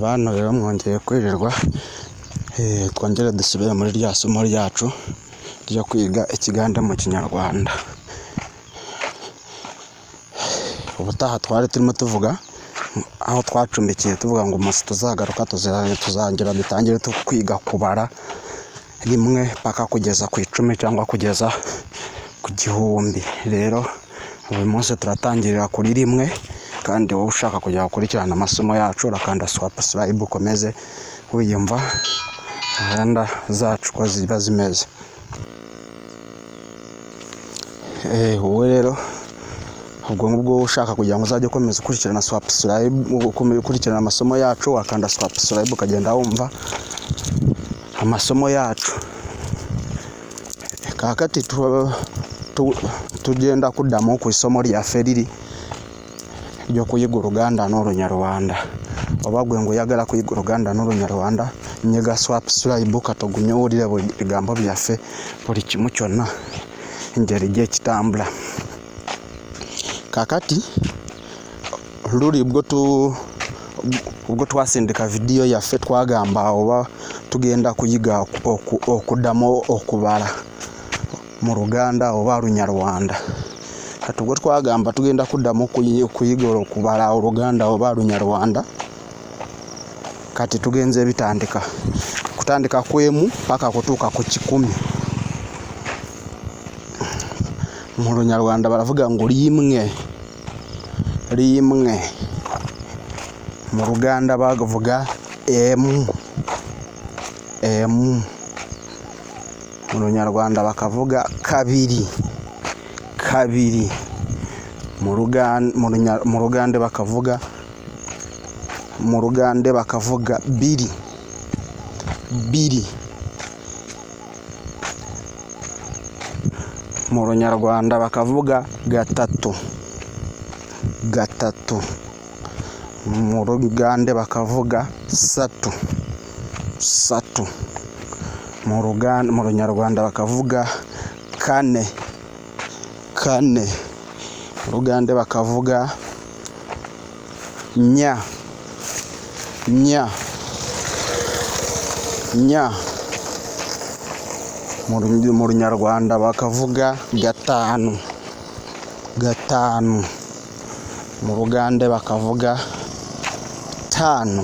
Bano rero mwongeye kwirirwa twongere dusubire muri rya somo ryacu ryo kwiga ikigande mu Kinyarwanda. Ubutaha twari turimo tuvuga aho twacumbikiye tuvuga ngo umunsi tuzagaruka tuzangira dutangire kwiga kubara rimwe paka kugeza ku 10 cyangwa kugeza ku 1000. Rero uyu munsi turatangirira kuri rimwe, kandi wowe ushaka kujya gukurikirana amasomo yacu urakanda subscribe ukomeze wiyumva gahunda zacu ko ziba zimeze. Wowe rero ubwo ngubwo ushaka kugira ngo uzajye ukomeza ukurikirana subscribe ukurikirana amasomo yacu wakanda subscribe ukagenda wumva amasomo yacu. Kakati tugenda kudamo ku isomo rya feriri ryo kuyiga uruganda n'urunyarwanda. Wababwiye ngo yagara kuyiga uruganda n'urunyarwanda nyega subscribe ukatogumye urire bigambo byafe buri kimwe cyona ingeri giye kitambula. Kakati ruri ubwo twasindika video yafe twagamba oba tugenda kuyiga okudamo okubara mu ruganda oba runyarwanda. Kati ubwo twagamba tugenda kudamo kuyiga okubara uruganda oba runyarwanda, kati tugenze bitandika kutandika kwemu paka kutuka ku 10. Mu runyarwanda baravuga ngo rimwe, mu ruganda bagavuga emu, mu runyarwanda bakavuga kabiri, mu rugande bakavuga biri, mu runyarwanda bakavuga gatatu, mu rugande bakavuga satu, mu runyarwanda bakavuga kane, mu rugande bakavuga nya, mu runyarwanda bakavuga gatanu, mu rugande bakavuga tanu,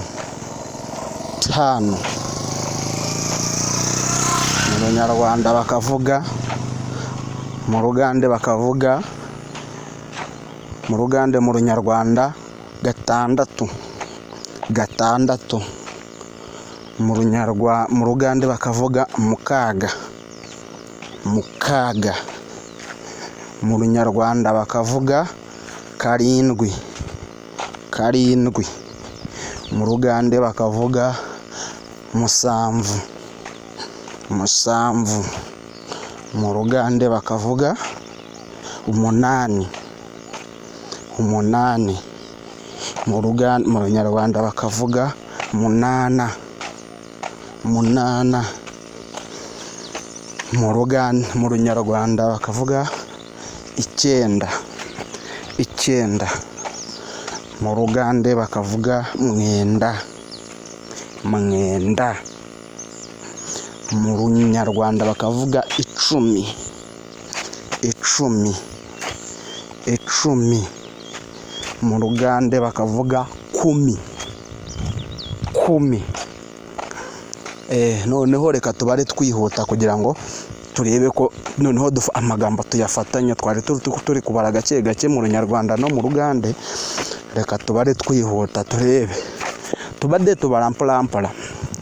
mu runyarwanda bakavuga, mu rugande bakavuga, mu runyarwanda gatandatu, mu rugande bakavuga mukaga, mu runyarwanda bakavuga karindwi, mu rugande bakavuga musanvu, mu rugande bakavuga umunani, mu runyarwanda bakavuga munana, mu runyarwanda bakavuga icyenda, mu rugande bakavuga mwenda, mu runyarwanda bakavuga icumi, mu rugande bakavuga kumi. Noneho reka tubare twihuta kugira ngo turebe ko noneho amagambo tuyafatanya. Twari turi kubara gake mu runyarwanda no mu rugande, reka tubare twihuta turebe tubade tubara mpora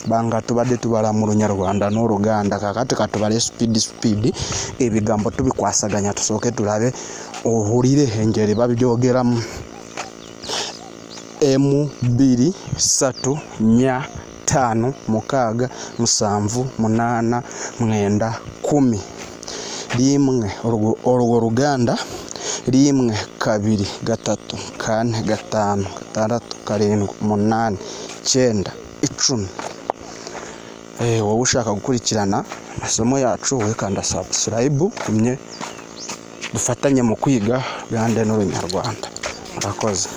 banga tubade tubara mu runyarwanda no ruganda. Kakati katubare speed ibigambo tubikwasaganya tusoke turabe uhurire hengeri babyogeramu emu, 2, 3, 4, 5, 6, 7, 8, 9, 10. Rimwe urwo ruganda 1, 2, 3, 4, 5, 6, 7, 8, 9, 10. Wowe ushaka gukurikirana amasomo yacu wekanda subscribe kumye dufatanye mu kwiga Uganda n'Urunyarwanda. Murakoze.